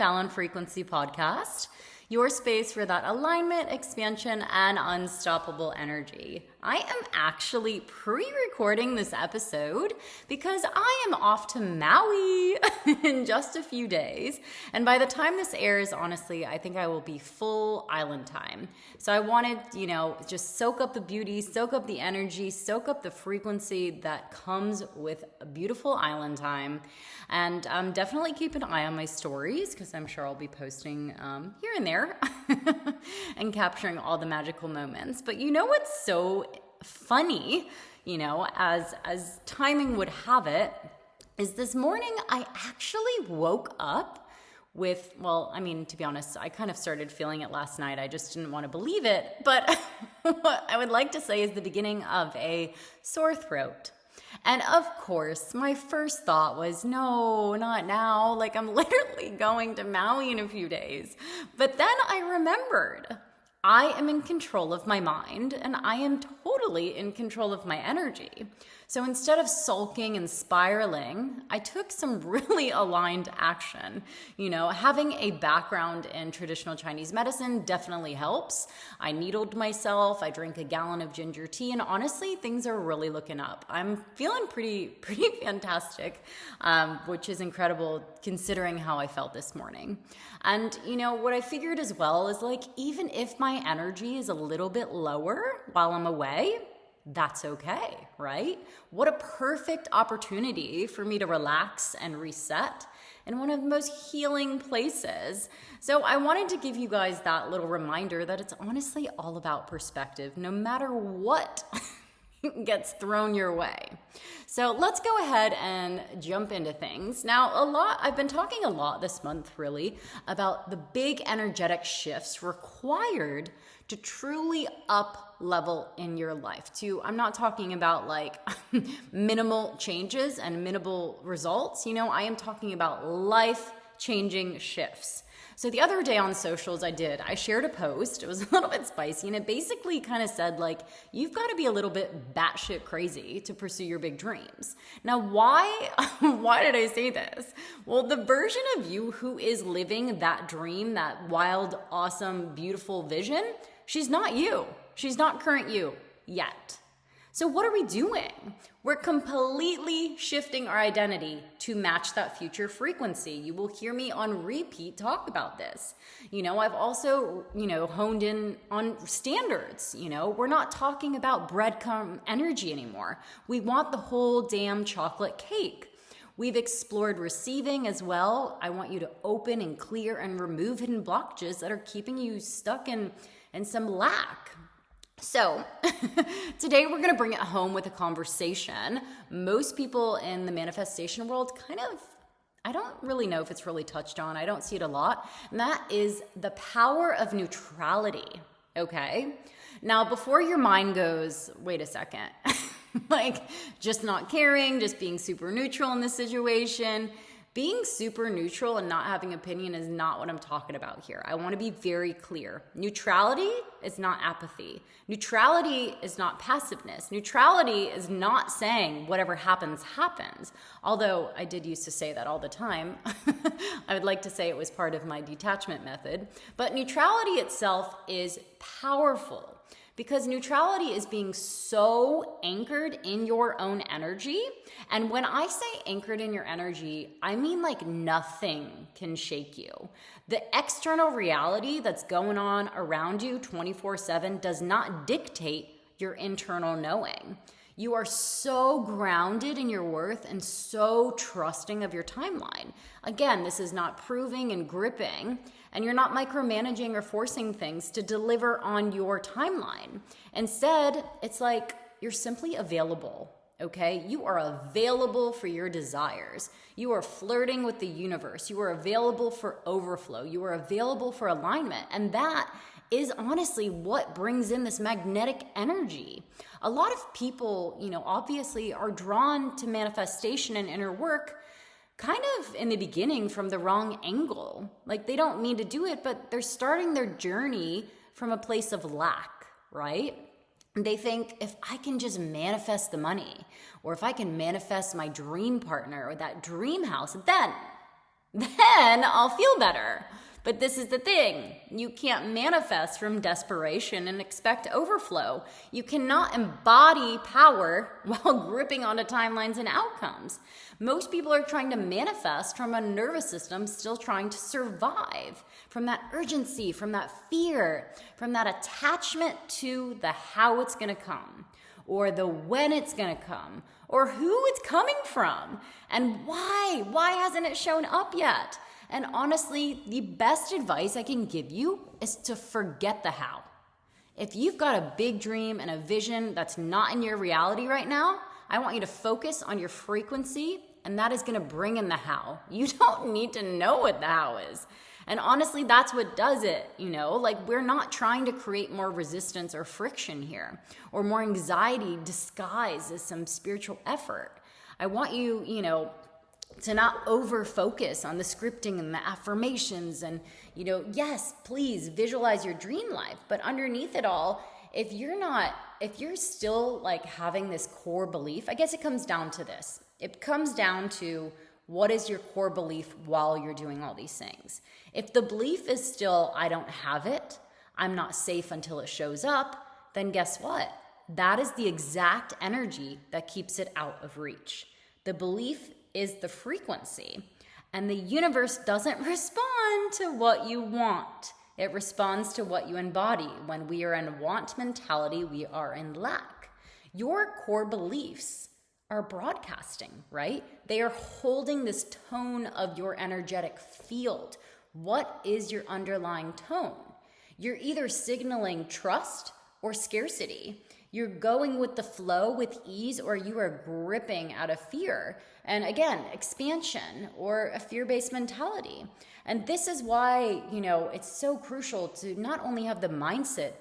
Fallon Frequency Podcast, your space for that alignment, expansion, and unstoppable energy. I am actually pre-recording this episode because I am off to Maui in just a few days. And by the time this airs, honestly, I think I will be full island time. So I wanted, just soak up the beauty, soak up the energy, soak up the frequency that comes with a beautiful island time. And definitely keep an eye on my stories because I'm sure I'll be posting here and there and capturing all the magical moments. But you know what's so funny, as timing would have it, is this morning I actually woke up with, to be honest, I kind of started feeling it last night. I just didn't want to believe it. But what I would like to say is the beginning of a sore throat. And of course, my first thought was, no, not now. Like, I'm literally going to Maui in a few days. But then I remembered I am in control of my mind and I am totally in control of my energy. So instead of sulking and spiraling, I took some really aligned action. Having a background in traditional Chinese medicine definitely helps. I needled myself, I drank a gallon of ginger tea, and honestly, things are really looking up. I'm feeling pretty fantastic, which is incredible considering how I felt this morning. And what I figured as well is, like, even if my energy is a little bit lower while I'm away, that's okay, right? What a perfect opportunity for me to relax and reset in one of the most healing places. So I wanted to give you guys that little reminder that it's honestly all about perspective, no matter what gets thrown your way. So let's go ahead and jump into things. Now, I've been talking a lot this month, really, about the big energetic shifts required to truly up level in your life. I'm not talking about like minimal changes and minimal results. I am talking about life-changing shifts. So the other day on socials I shared a post. It was a little bit spicy, and it basically kind of said, like, you've got to be a little bit batshit crazy to pursue your big dreams. Now, why did I say this? Well, the version of you who is living that dream, that wild, awesome, beautiful vision, she's not you. She's not current you yet. So what are we doing? We're completely shifting our identity to match that future frequency. You will hear me on repeat talk about this. I've also, honed in on standards. We're not talking about breadcrumb energy anymore. We want the whole damn chocolate cake. We've explored receiving as well. I want you to open and clear and remove hidden blockages that are keeping you stuck in some lack. So today we're going to bring it home with a conversation. Most people in the manifestation world I don't really know if it's really touched on. I don't see it a lot. And that is the power of neutrality. Okay. Now, before your mind goes, wait a second, like just not caring, just being super neutral in this situation. Being super neutral and not having opinion is not what I'm talking about here. I want to be very clear. Neutrality is not apathy. Neutrality is not passiveness. Neutrality is not saying whatever happens, happens. Although I did used to say that all the time. I would like to say it was part of my detachment method. But neutrality itself is powerful. Because neutrality is being so anchored in your own energy. And when I say anchored in your energy, I mean like nothing can shake you. The external reality that's going on around you 24/7 does not dictate your internal knowing. You are so grounded in your worth and so trusting of your timeline. Again, this is not proving and gripping, and you're not micromanaging or forcing things to deliver on your timeline. Instead, it's like you're simply available, okay? You are available for your desires. You are flirting with the universe. You are available for overflow. You are available for alignment, and that is honestly what brings in this magnetic energy. A lot of people, obviously are drawn to manifestation and inner work kind of in the beginning from the wrong angle. Like they don't mean to do it, but they're starting their journey from a place of lack, right? They think if I can just manifest the money, or if I can manifest my dream partner or that dream house, then Then I'll feel better. But this is the thing. You can't manifest from desperation and expect overflow. You cannot embody power while gripping onto timelines and outcomes. Most people are trying to manifest from a nervous system still trying to survive, from that urgency, from that fear, from that attachment to the how it's going to come, or the when it's going to come, or who it's coming from, and why. Why hasn't it shown up yet? And honestly, the best advice I can give you is to forget the how. If you've got a big dream and a vision that's not in your reality right now, I want you to focus on your frequency, and that is going to bring in the how. You don't need to know what the how is. And honestly, that's what does it, like we're not trying to create more resistance or friction here, or more anxiety disguised as some spiritual effort. I want you, to not over focus on the scripting and the affirmations and, yes, please visualize your dream life. But underneath it all, if you're still like having this core belief, I guess it comes down to this. It comes down to what is your core belief while you're doing all these things. If the belief is still, I don't have it, I'm not safe until it shows up, then guess what? That is the exact energy that keeps it out of reach. The belief is the frequency, and the universe doesn't respond to what you want. It responds to what you embody. When we are in want mentality, we are in lack. Your core beliefs are broadcasting, right? They are holding this tone of your energetic field. What is your underlying tone? You're either signaling trust or scarcity. You're going with the flow with ease, or you are gripping out of fear. And again, expansion or a fear-based mentality. And this is why, it's so crucial to not only have the mindset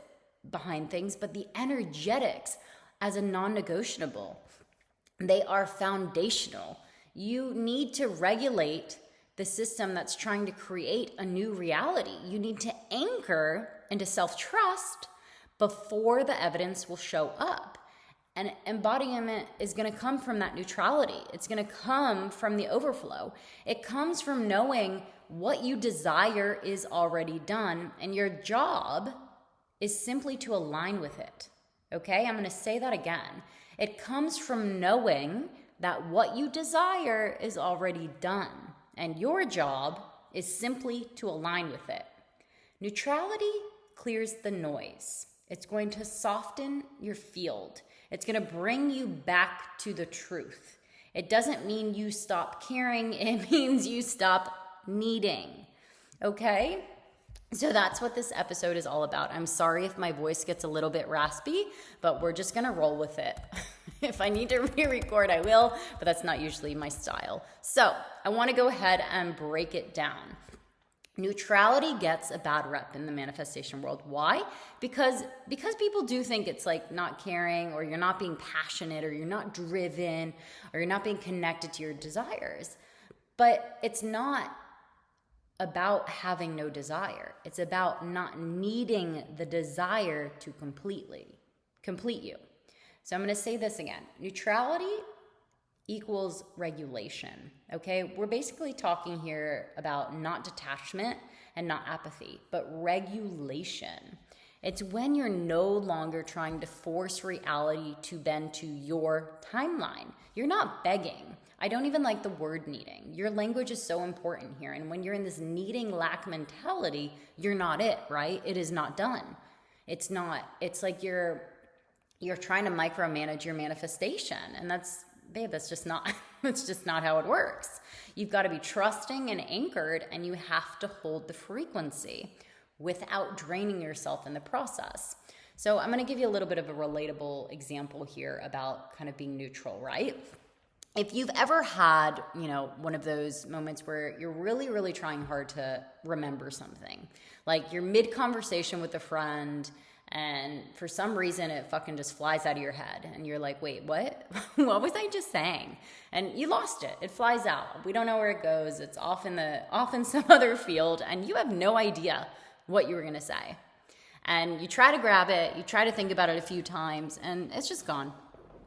behind things, but the energetics as a non-negotiable. They are foundational. You need to regulate the system that's trying to create a new reality. You need to anchor into self-trust before the evidence will show up. And embodiment is going to come from that neutrality. It's going to come from the overflow. It comes from knowing what you desire is already done, and your job is simply to align with it. Okay? I'm going to say that again. It comes from knowing that what you desire is already done, and your job is simply to align with it. Neutrality clears the noise. It's going to soften your field. It's going to bring you back to the truth. It doesn't mean you stop caring. It means you stop needing. Okay? So that's what this episode is all about. I'm sorry if my voice gets a little bit raspy, but we're just going to roll with it. If I need to re-record, I will, but that's not usually my style. So I want to go ahead and break it down. Neutrality gets a bad rep in the manifestation world. Why? Because people do think it's like not caring, or you're not being passionate, or you're not driven, or you're not being connected to your desires. But it's not about having no desire. It's about not needing the desire to complete you. So I'm going to say this again. Neutrality equals regulation, okay? We're basically talking here about not detachment and not apathy, but regulation. It's when you're no longer trying to force reality to bend to your timeline. You're not begging. I don't even like the word needing. Your language is so important here. And when you're in this needing lack mentality, you're not it, right? It is not done. It's like you're trying to micromanage your manifestation. And that's just not how it works. You've got to be trusting and anchored, and you have to hold the frequency without draining yourself in the process. So I'm going to give you a little bit of a relatable example here about kind of being neutral, right? If you've ever had, one of those moments where you're really, really trying hard to remember something, like you're mid-conversation with a friend, and for some reason it fucking just flies out of your head, and you're like, wait, what? What was I just saying? And you lost it. It flies out. We don't know where it goes. It's off in some other field, and you have no idea what you were going to say. And you try to grab it, you try to think about it a few times, and it's just gone.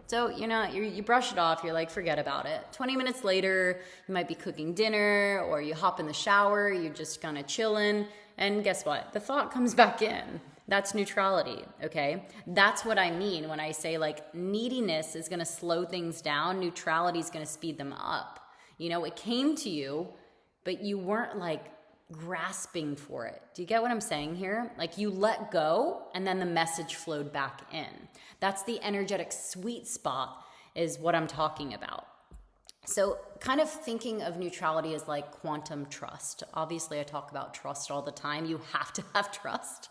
So, you brush it off. You're like, forget about it. 20 minutes later, you might be cooking dinner or you hop in the shower. You're just kind of chilling. And guess what? The thought comes back in. That's neutrality, okay? That's what I mean when I say like neediness is going to slow things down. Neutrality is going to speed them up. It came to you, but you weren't like grasping for it. Do you get what I'm saying here? Like you let go and then the message flowed back in. That's the energetic sweet spot is what I'm talking about. So kind of thinking of neutrality as like quantum trust. Obviously, I talk about trust all the time. You have to have trust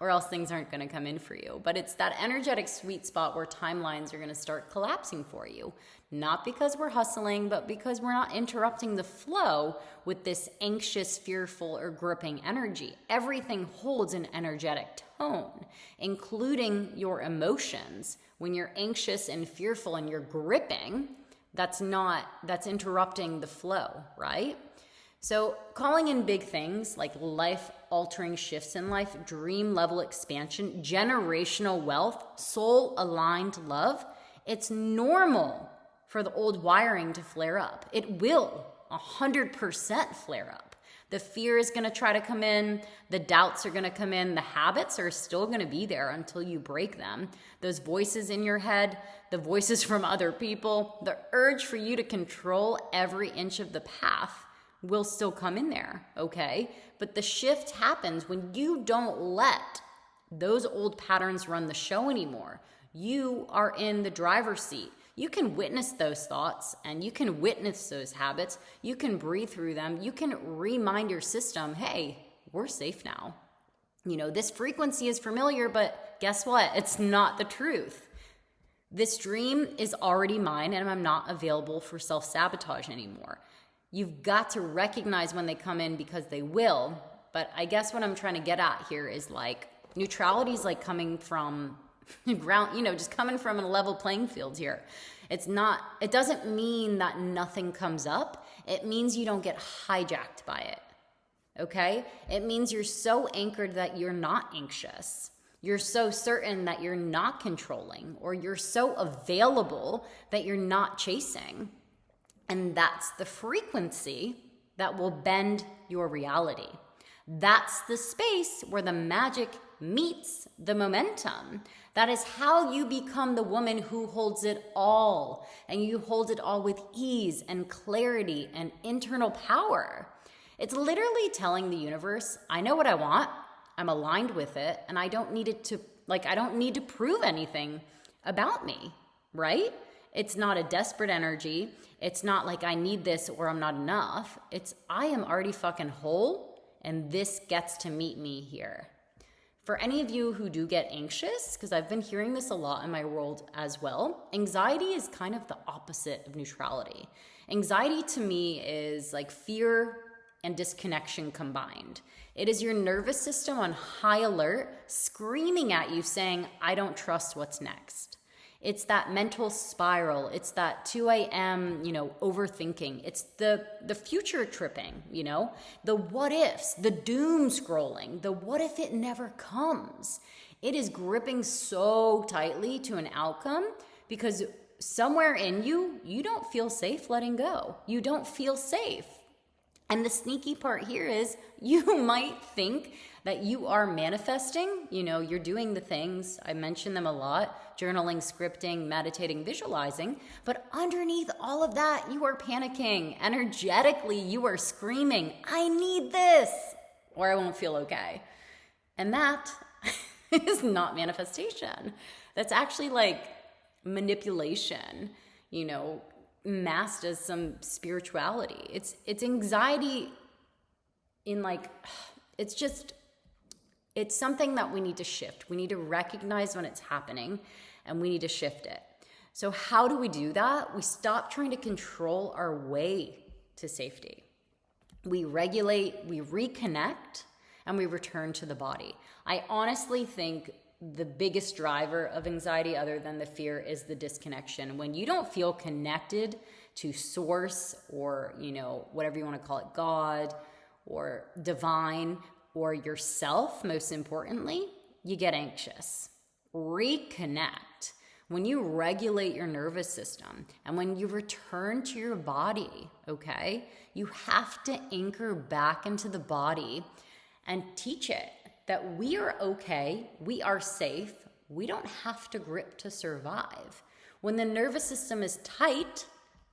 or else things aren't going to come in for you. But it's that energetic sweet spot where timelines are going to start collapsing for you. Not because we're hustling, but because we're not interrupting the flow with this anxious, fearful, or gripping energy. Everything holds an energetic tone, including your emotions. When you're anxious and fearful and you're gripping, that's interrupting the flow, right? So calling in big things like life-altering shifts in life, dream level expansion, generational wealth, soul-aligned love, it's normal for the old wiring to flare up. It will 100% flare up. The fear is going to try to come in. The doubts are going to come in. The habits are still going to be there until you break them. Those voices in your head, the voices from other people, the urge for you to control every inch of the path will still come in there, okay? But the shift happens when you don't let those old patterns run the show anymore. You are in the driver's seat. You can witness those thoughts and you can witness those habits. You can breathe through them. You can remind your system, hey, we're safe now. This frequency is familiar, but guess what? It's not the truth. This dream is already mine and I'm not available for self-sabotage anymore. You've got to recognize when they come in because they will. But I guess what I'm trying to get at here is like neutrality is like coming from ground, just coming from a level playing field here. It doesn't mean that nothing comes up. It means you don't get hijacked by it. Okay? It means you're so anchored that you're not anxious. You're so certain that you're not controlling, or you're so available that you're not chasing. And that's the frequency that will bend your reality. That's the space where the magic meets the momentum. That is how you become the woman who holds it all, and you hold it all with ease and clarity and internal power. It's literally telling the universe, I know what I want, I'm aligned with it, and I don't need to prove anything about me, right? It's not a desperate energy. It's not like I need this or I'm not enough. It's I am already fucking whole, and this gets to meet me here. For any of you who do get anxious, because I've been hearing this a lot in my world as well, anxiety is kind of the opposite of neutrality. Anxiety to me is like fear and disconnection combined. It is your nervous system on high alert, screaming at you saying, I don't trust what's next. It's that mental spiral. It's that 2 a.m., overthinking. It's the future tripping, the what ifs, the doom scrolling, the what if it never comes. It is gripping so tightly to an outcome because somewhere in you, you don't feel safe letting go. You don't feel safe. And the sneaky part here is you might think that you are manifesting, you're doing the things, I mention them a lot, journaling, scripting, meditating, visualizing, but underneath all of that, you are panicking. Energetically, you are screaming, I need this, or I won't feel okay. And that is not manifestation. That's actually like manipulation, masked as some spirituality. It's anxiety in it's something that we need to shift. We need to recognize when it's happening and we need to shift it. So how do we do that? We stop trying to control our way to safety. We regulate, we reconnect, and we return to the body. I honestly think the biggest driver of anxiety, other than the fear, is the disconnection. When you don't feel connected to source or, whatever you want to call it, God or divine or yourself, most importantly, you get anxious. Reconnect. when you regulate your nervous system and when you return to your body, okay, you have to anchor back into the body and teach it that we are okay, we are safe, we don't have to grip to survive. When the nervous system is tight,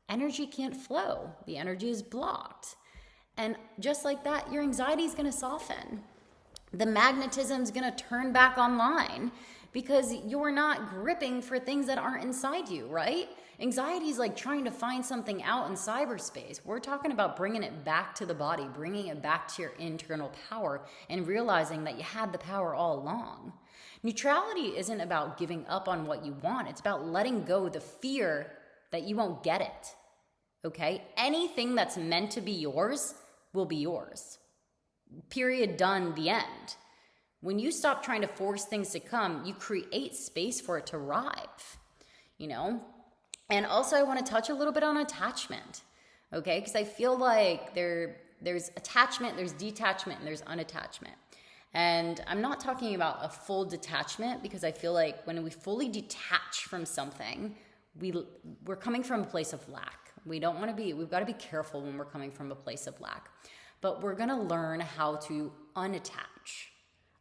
energy can't flow. The energy is blocked. And just like that, your anxiety is going to soften. The magnetism is going to turn back online because you're not gripping for things that aren't inside you, right? Anxiety is like trying to find something out in cyberspace. We're talking about bringing it back to the body, bringing it back to your internal power and realizing that you had the power all along. Neutrality isn't about giving up on what you want. It's about letting go the fear that you won't get it, okay? Anything that's meant to be yours will be yours. Period, done, the end. When you stop trying to force things to come, you create space for it to arrive, you know? And also I want to touch a little bit on attachment, okay? Because I feel like there's attachment, there's detachment, and there's unattachment. And I'm not talking about a full detachment because I feel like when we fully detach from something, we're coming from a place of lack. We've got to be careful when we're coming from a place of lack. But we're going to learn how to unattach.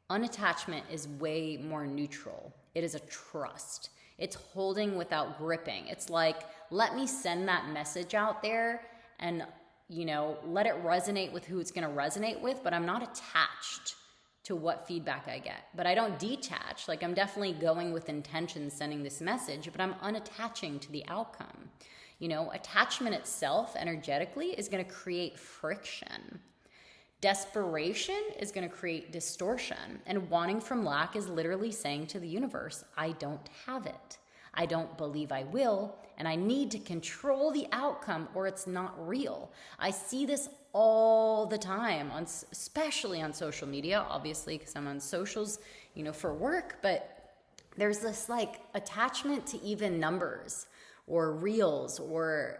Unattachment is way more neutral. It is a trust. It's holding without gripping. It's like, let me send that message out there and, let it resonate with who it's going to resonate with, but I'm not attached to what feedback I get. But I don't detach. Like, I'm definitely going with intention sending this message, but I'm unattaching to the outcome. Attachment itself energetically is going to create friction. Desperation is going to create distortion. And wanting from lack is literally saying to the universe, I don't have it. I don't believe I will, and I need to control the outcome or it's not real. I see this all the time, especially on social media, obviously, because I'm on socials, for work, but there's this like attachment to even numbers or reels or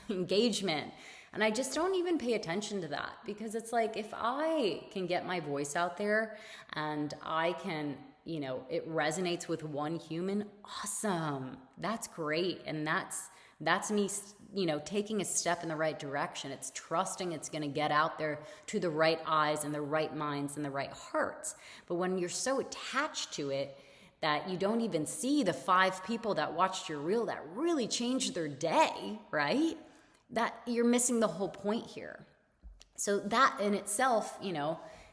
engagement. And I just don't even pay attention to that because it's like, if I can get my voice out there and I can, it resonates with one human, awesome. That's great. And that's me, taking a step in the right direction. It's trusting it's going to get out there to the right eyes and the right minds and the right hearts. But when you're so attached to it that you don't even see the 5 people that watched your reel that really changed their day, right? That you're missing the whole point here. So that in itself,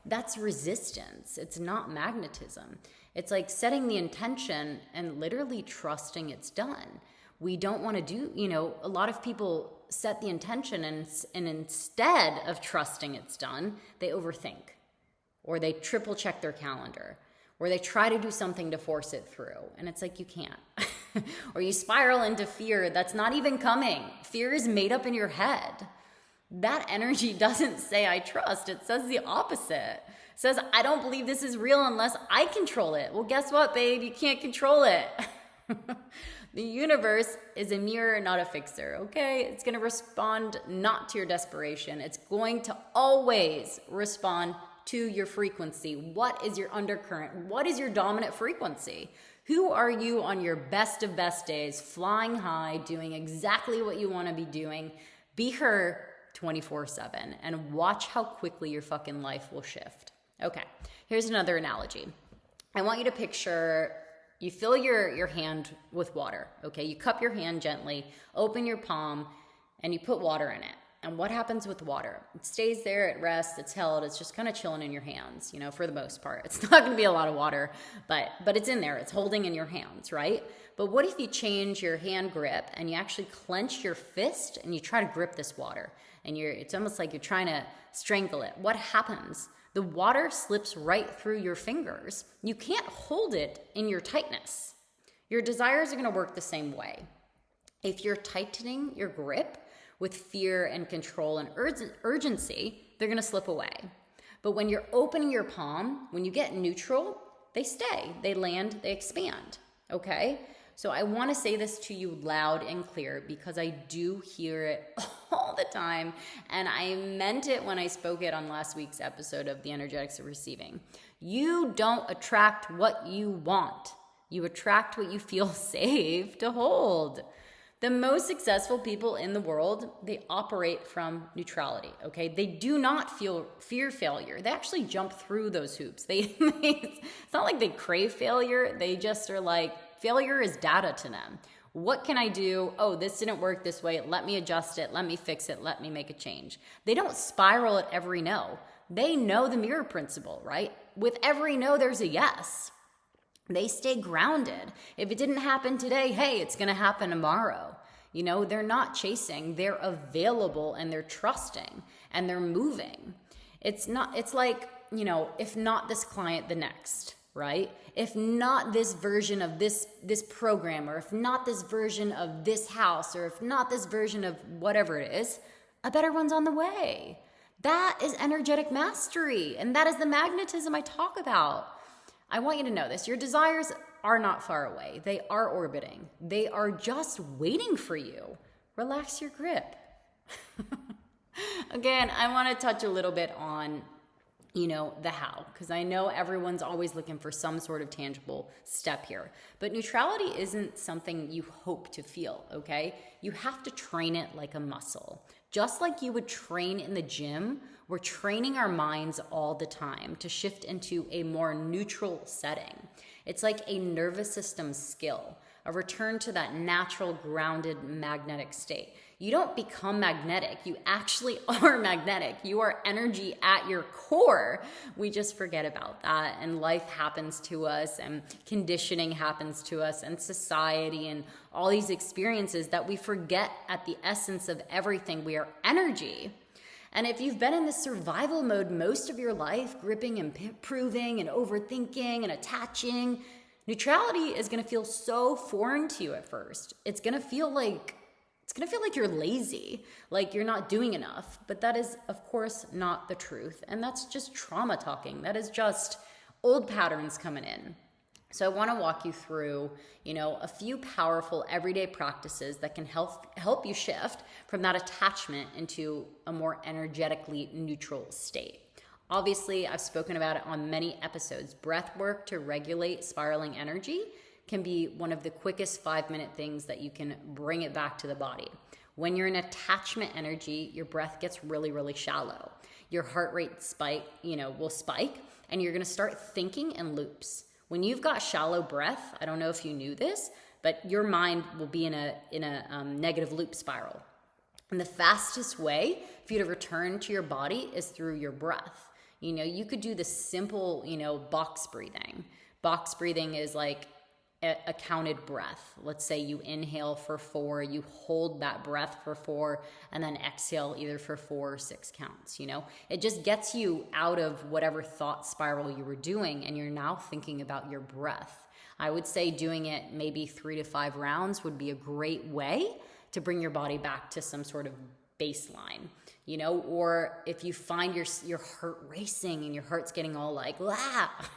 that's resistance. It's not magnetism. It's like setting the intention and literally trusting it's done. We don't want to do, a lot of people set the intention and instead of trusting it's done, they overthink or they triple check their calendar or they try to do something to force it through. And it's like, you can't. Or you spiral into fear that's not even coming. Fear is made up in your head. That energy doesn't say I trust. It says the opposite. It says I don't believe this is real unless I control it. Well, guess what, babe? You can't control it. The universe is a mirror, not a fixer, okay? It's going to respond not to your desperation. It's going to always respond to your frequency. What is your undercurrent? What is your dominant frequency? Who are you on your best of best days, flying high, doing exactly what you want to be doing? Be her 24/7 and watch how quickly your fucking life will shift. Okay, here's another analogy. I want you to picture you fill your hand with water, okay? You cup your hand gently, open your palm, and you put water in it. And what happens with water? It stays there, it rests, it's held, it's just kind of chilling in your hands, for the most part. It's not going to be a lot of water, but it's in there, it's holding in your hands, right? But what if you change your hand grip and you actually clench your fist and you try to grip this water? And it's almost like you're trying to strangle it. What happens? The water slips right through your fingers. You can't hold it in your tightness. Your desires are going to work the same way. If you're tightening your grip with fear and control and urgency, they're going to slip away. But when you're opening your palm, when you get neutral, they stay, they land, they expand, okay? So I want to say this to you loud and clear because I do hear it all the time, and I meant it when I spoke it on last week's episode of The Energetics of Receiving. You don't attract what you want. You attract what you feel safe to hold. The most successful people in the world, they operate from neutrality, okay? They do not fear failure. They actually jump through those hoops. It's not like they crave failure. They just are like, failure is data to them. What can I do? Oh, this didn't work this way. Let me adjust it. Let me fix it. Let me make a change. They don't spiral at every no. They know the mirror principle, right? With every no, there's a yes. They stay grounded. If it didn't happen today, hey, it's going to happen tomorrow. You know, they're not chasing, they're available and they're trusting and they're moving. It's like, you know, if not this client, the next, right? If not this version of this program, or if not this version of this house, or if not this version of whatever it is, a better one's on the way. That is energetic mastery. And that is the magnetism I talk about. I want you to know this. Your desires are not far away. They are orbiting. They are just waiting for you. Relax your grip. Again, I want to touch a little bit on, you know, the how, because I know everyone's always looking for some sort of tangible step here. But neutrality isn't something you hope to feel, okay? You have to train it like a muscle. Just like you would train in the gym, we're training our minds all the time to shift into a more neutral setting. It's like a nervous system skill, a return to that natural, grounded, magnetic state. You don't become magnetic. You actually are magnetic. You are energy at your core. We just forget about that. And life happens to us, and conditioning happens to us, and society, and all these experiences that we forget at the essence of everything. We are energy. And if you've been in this survival mode most of your life, gripping and proving and overthinking and attaching, neutrality is going to feel so foreign to you at first. It's going to feel like you're lazy, like you're not doing enough. But that is, of course, not the truth. And that's just trauma talking. That is just old patterns coming in. So I want to walk you through, you know, a few powerful everyday practices that can help you shift from that attachment into a more energetically neutral state. Obviously, I've spoken about it on many episodes. Breath work to regulate spiraling energy can be one of the quickest 5-minute things that you can bring it back to the body. When you're in attachment energy, your breath gets really, really shallow. Your heart rate will spike, and you're going to start thinking in loops. When you've got shallow breath, I don't know if you knew this, but your mind will be in a negative loop spiral. And the fastest way for you to return to your body is through your breath. You know, you could do the simple, box breathing. Box breathing is like a counted breath. Let's say you inhale for 4, you hold that breath for 4, and then exhale either for 4 or 6 counts, It just gets you out of whatever thought spiral you were doing, and you're now thinking about your breath. I would say doing it maybe 3 to 5 rounds would be a great way to bring your body back to some sort of baseline, or if you find your heart racing and your heart's getting all like, ah,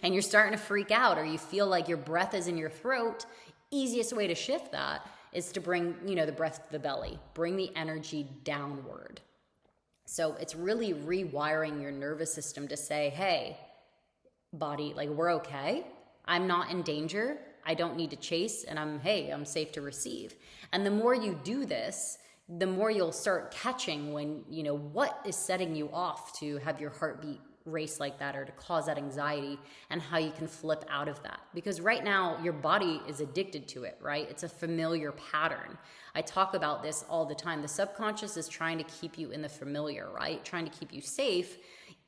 and you're starting to freak out, or you feel like your breath is in your throat, easiest way to shift that is to bring, the breath to the belly, bring the energy downward. So it's really rewiring your nervous system to say, hey, body, like we're okay. I'm not in danger. I don't need to chase, and I'm safe to receive. And the more you do this, the more you'll start catching when, what is setting you off to have your heartbeat race like that, or to cause that anxiety, and how you can flip out of that. Because right now your body is addicted to it, right? It's a familiar pattern. I talk about this all the time. The subconscious is trying to keep you in the familiar, right? Trying to keep you safe,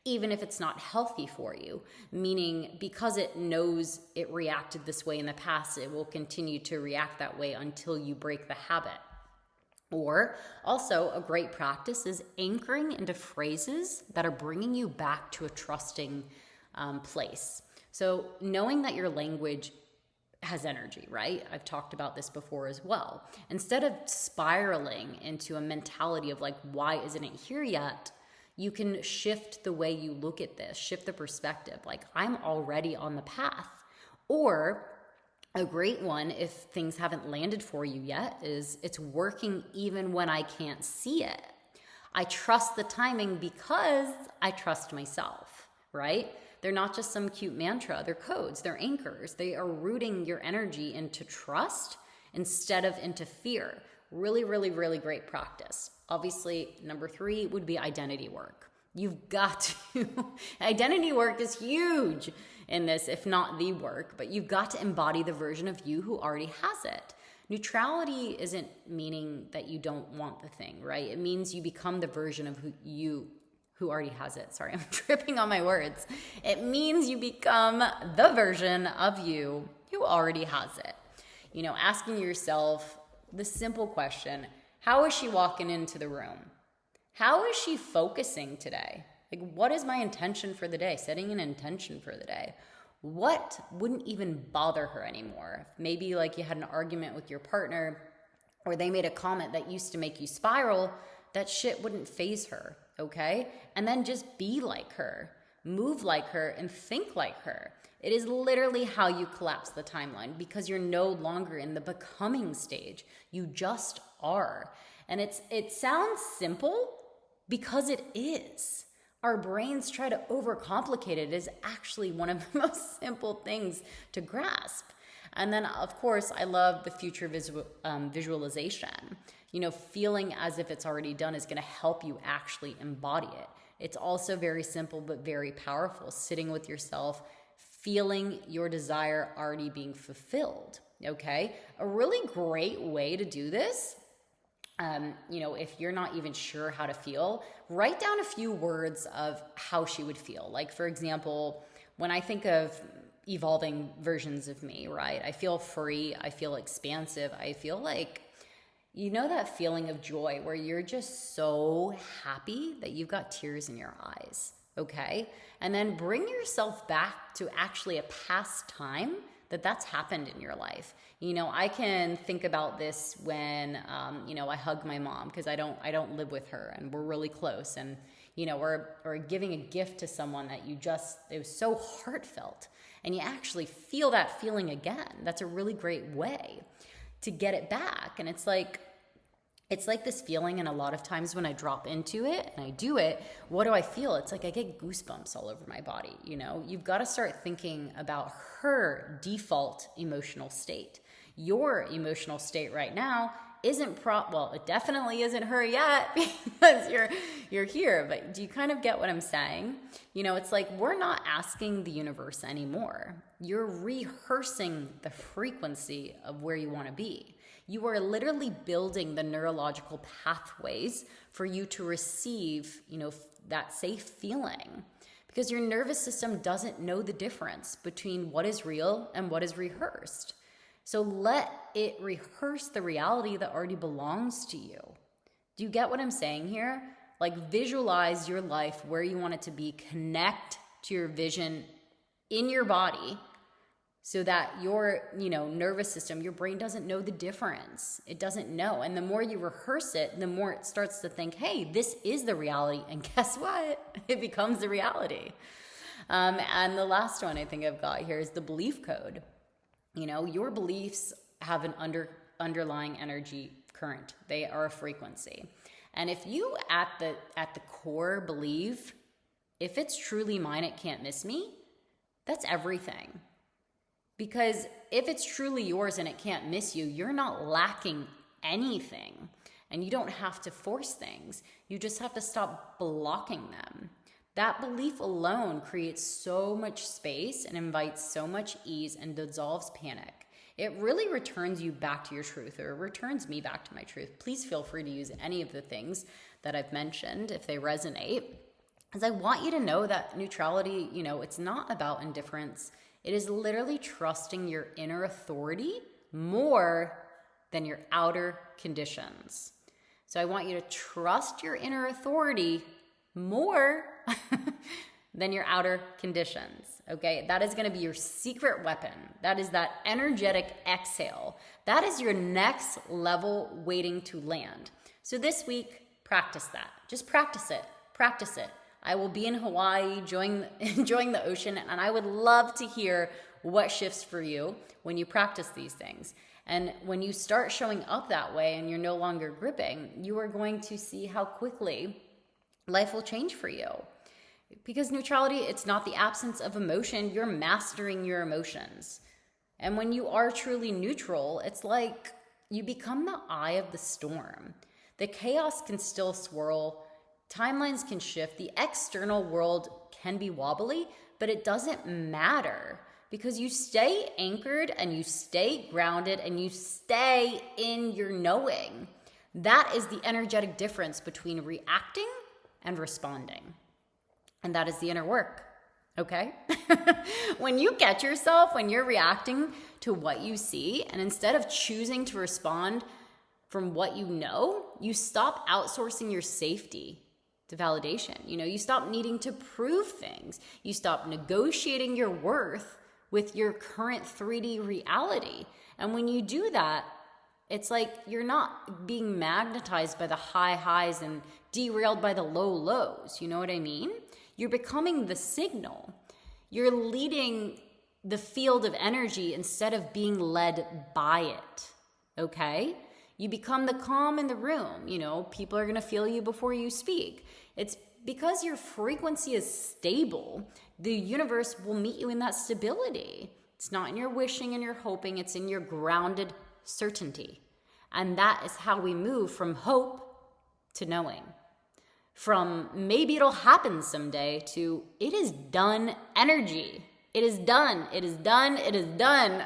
even if it's not healthy for you. Meaning, because it knows it reacted this way in the past, it will continue to react that way until you break the habit. Or also a great practice is anchoring into phrases that are bringing you back to a trusting place. So knowing that your language has energy, right? I've talked about this before as well. Instead of spiraling into a mentality of like, why isn't it here yet? You can shift the way you look at this, shift the perspective. Like, I'm already on the path. Or a great one, if things haven't landed for you yet, is it's working even when I can't see it. I trust the timing because I trust myself, right? They're not just some cute mantra. They're codes. They're anchors. They are rooting your energy into trust instead of into fear. Really, really, really great practice. Obviously, number 3 would be identity work. You've got to, identity work is huge in this, if not the work, but you've got to embody the version of you who already has it. Neutrality isn't meaning that you don't want the thing, right? It means you become the version of who already has it. Sorry, I'm tripping on my words. It means you become the version of you who already has it. You know, asking yourself the simple question, how is she walking into the room? How is she focusing today? Like, what is my intention for the day? Setting an intention for the day. What wouldn't even bother her anymore? Maybe like you had an argument with your partner or they made a comment that used to make you spiral, that shit wouldn't faze her, okay? And then just be like her, move like her, and think like her. It is literally how you collapse the timeline because you're no longer in the becoming stage. You just are. And it sounds simple because it is. Our brains try to overcomplicate it. It is actually one of the most simple things to grasp. And then, of course, I love the future visualization. You know, feeling as if it's already done is going to help you actually embody it. It's also very simple but very powerful. Sitting with yourself, feeling your desire already being fulfilled, okay? A really great way to do this, you know, if you're not even sure how to feel, write down a few words of how she would feel. Like, for example, when I think of evolving versions of me, right? I feel free. I feel expansive. I feel like, you know, that feeling of joy where you're just so happy that you've got tears in your eyes, okay? And then bring yourself back to actually a past time that's happened in your life. You know, I can think about this when, you know, I hug my mom because I don't live with her and we're really close. And, you know, or giving a gift to someone that it was so heartfelt and you actually feel that feeling again. That's a really great way to get it back. And it's like this feeling, and a lot of times when I drop into it and I do it, what do I feel? It's like I get goosebumps all over my body, you know? You've got to start thinking about her default emotional state. Your emotional state right now isn't well, it definitely isn't her yet because you're here, but do you kind of get what I'm saying? You know, it's like we're not asking the universe anymore. You're rehearsing the frequency of where you want to be. You are literally building the neurological pathways for you to receive, you know, that safe feeling because your nervous system doesn't know the difference between what is real and what is rehearsed. So let it rehearse the reality that already belongs to you. Do you get what I'm saying here? Like, visualize your life where you want it to be. Connect to your vision in your body so that your, you know, nervous system, your brain doesn't know the difference. It doesn't know. And the more you rehearse it, the more it starts to think, hey, this is the reality. And guess what? It becomes the reality. And the last one I think I've got here is the belief code. You know, your beliefs have an underlying energy current. They are a frequency. And if you at the core believe, if it's truly mine, it can't miss me, that's everything. Because if it's truly yours and it can't miss you, you're not lacking anything. And you don't have to force things. You just have to stop blocking them. That belief alone creates so much space and invites so much ease and dissolves panic. It really returns you back to your truth, or returns me back to my truth. Please feel free to use any of the things that I've mentioned if they resonate. Because I want you to know that neutrality, you know, it's not about indifference. It is literally trusting your inner authority more than your outer conditions. So I want you to trust your inner authority more than your outer conditions, okay? That is going to be your secret weapon. That is that energetic exhale. That is your next level waiting to land. So this week, practice that. Just practice it. Practice it. I will be in Hawaii enjoying the ocean, and I would love to hear what shifts for you when you practice these things. And when you start showing up that way and you're no longer gripping, you are going to see how quickly life will change for you. Because neutrality, it's not the absence of emotion. You're mastering your emotions. And when you are truly neutral, it's like you become the eye of the storm. The chaos can still swirl. Timelines can shift. The external world can be wobbly, but it doesn't matter because you stay anchored and you stay grounded and you stay in your knowing. That is the energetic difference between reacting and responding. And that is the inner work, okay? When you catch yourself, when you're reacting to what you see, and instead of choosing to respond from what you know, you stop outsourcing your safety to validation. You stop needing to prove things. You stop negotiating your worth with your current 3D reality. And when you do that, it's like you're not being magnetized by the high highs and derailed by the low lows. You know what I mean? You're becoming the signal. You're leading the field of energy instead of being led by it, okay? You become the calm in the room. People are going to feel you before you speak. It's because your frequency is stable, the universe will meet you in that stability. It's not in your wishing and your hoping, it's in your grounded certainty. And that is how we move from hope to knowing. From maybe it'll happen someday to it is done energy. It is done. It is done. It is done.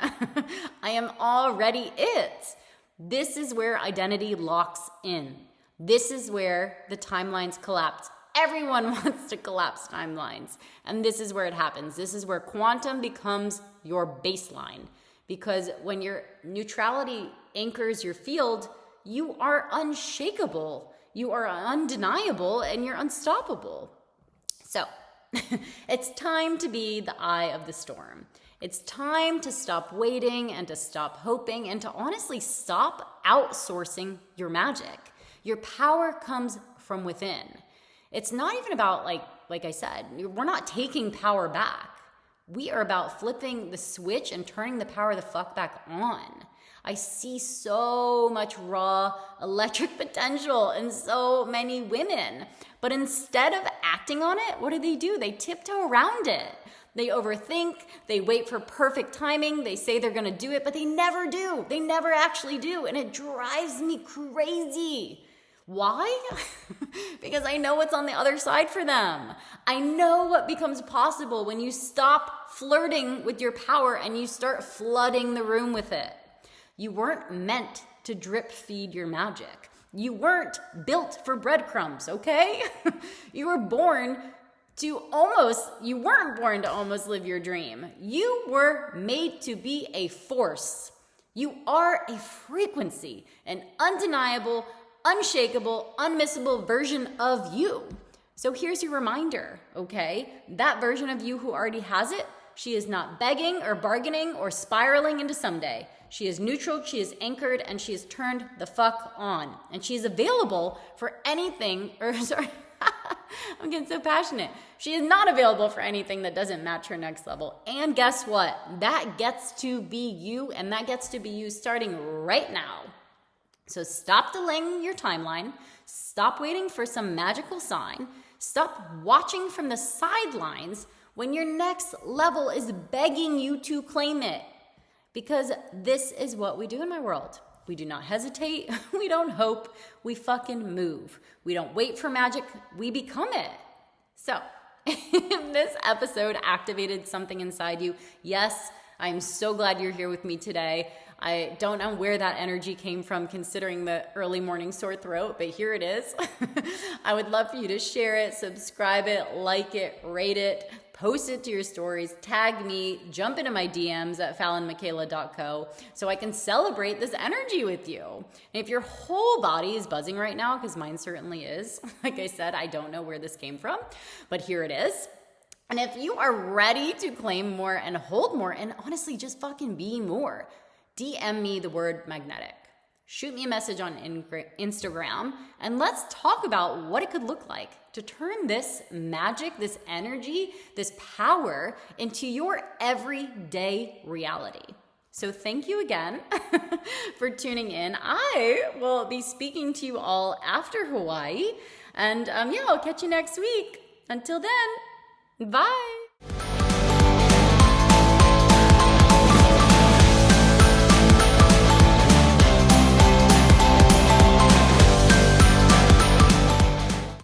I am already it. This is where identity locks in. This is where the timelines collapse. Everyone wants to collapse timelines. And this is where it happens. This is where quantum becomes your baseline. Because when your neutrality anchors your field, you are unshakable. You are undeniable and you're unstoppable. So it's time to be the eye of the storm. It's time to stop waiting and to stop hoping and to honestly stop outsourcing your magic. Your power comes from within. It's not even about, like I said, we're not taking power back. We are about flipping the switch and turning the power the fuck back on. I see so much raw electric potential in so many women. But instead of acting on it, what do? They tiptoe around it. They overthink, they wait for perfect timing, they say they're gonna do it, but they never do. They never actually do, and it drives me crazy. Why? Because I know what's on the other side for them. I know what becomes possible when you stop flirting with your power and you start flooding the room with it. You weren't meant to drip feed your magic. You weren't built for breadcrumbs, okay? You weren't born to almost live your dream. You were made to be a force. You are a frequency, an undeniable, unshakable, unmissable version of you. So here's your reminder, okay? That version of you who already has it, she is not begging or bargaining or spiraling into someday. She is neutral, she is anchored, and she is turned the fuck on. And she is available for anything, I'm getting so passionate. She is not available for anything that doesn't match her next level. And guess what? That gets to be you, and that gets to be you starting right now. So stop delaying your timeline. Stop waiting for some magical sign. Stop watching from the sidelines when your next level is begging you to claim it. Because this is what we do in my world. We do not hesitate. We don't hope. We fucking move. We don't wait for magic. We become it. So, if this episode activated something inside you, yes, I'm so glad you're here with me today. I don't know where that energy came from considering the early morning sore throat, but here it is. I would love for you to share it, subscribe it, like it, rate it, post it to your stories, tag me, jump into my DMs at fallonmichaela.co so I can celebrate this energy with you. And if your whole body is buzzing right now, because mine certainly is, like I said, I don't know where this came from, but here it is. And if you are ready to claim more and hold more and honestly just fucking be more, DM me the word magnetic. Shoot me a message on Instagram and let's talk about what it could look like to turn this magic, this energy, this power into your everyday reality. So thank you again for tuning in. I will be speaking to you all after Hawaii. And I'll catch you next week. Until then. Bye.